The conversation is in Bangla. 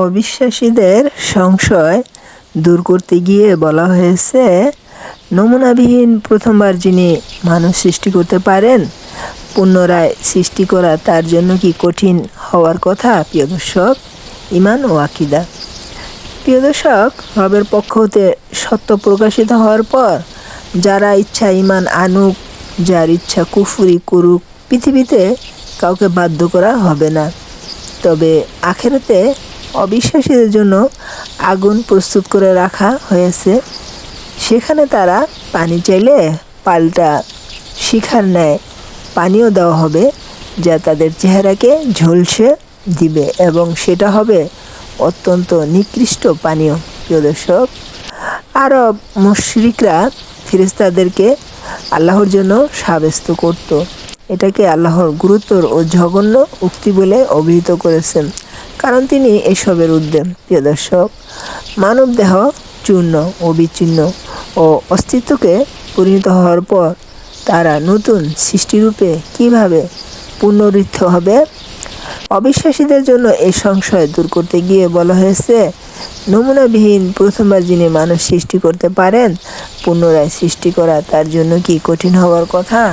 অবিশ্বাসীদের সংশয় দূর করতে গিয়ে বলা হয়েছে, নমুনাবিহীন প্রথমবার যিনি মানুষ সৃষ্টি করতে পারেন, পুনরায় সৃষ্টি করা তার জন্য কি কঠিন হওয়ার কথা? প্রিয় দর্শক, ঈমান ও আকীদা। প্রিয় দর্শক, রবের পক্ষ হতে সত্য প্রকাশিত হওয়ার পর যারা ইচ্ছা ঈমান আনুক, যার ইচ্ছা কুফরি করুক, পৃথিবীতে কাউকে বাধ্য করা হবে না। তবে আখিরাতে অবিশ্বাসীদের জন্য আগুন প্রস্তুত করে রাখা হয়েছে। সেখানে তারা পানি চাইলে পাল্টা শিখার ন্যায় পানিও দেওয়া হবে, যা তাদের চেহারাকে ঝলসে দিবে, এবং সেটা হবে অত্যন্ত নিকৃষ্ট পানীয়। প্রিয় দর্শক, আরব মুশরিকরা ফেরেশতাদেরকে আল্লাহর জন্য সাব্যস্ত করত। এটাকে আল্লাহর গুরুতর ও জঘন্য উক্তি বলে অভিহিত করেছেন, কারণ তিনি এসবের ঊর্ধ্বে। প্রিয় দর্শক, মানব দেহ চূর্ণ ও বিচ্ছিন্ন ও অস্তিত্বকে পরিণত হওয়ার পর তারা নতুন সৃষ্টিরূপে কিভাবে পুনরুত্থিত হবে? অবিশ্বাসীদের জন্য এই সংশয় দূর করতে গিয়ে বলা হয়েছে, নমুনাবিহীন প্রথমবার যিনি মানুষ সৃষ্টি করতে পারেন, পুনরায় সৃষ্টি করা তার জন্য কি কঠিন হওয়ার কথা?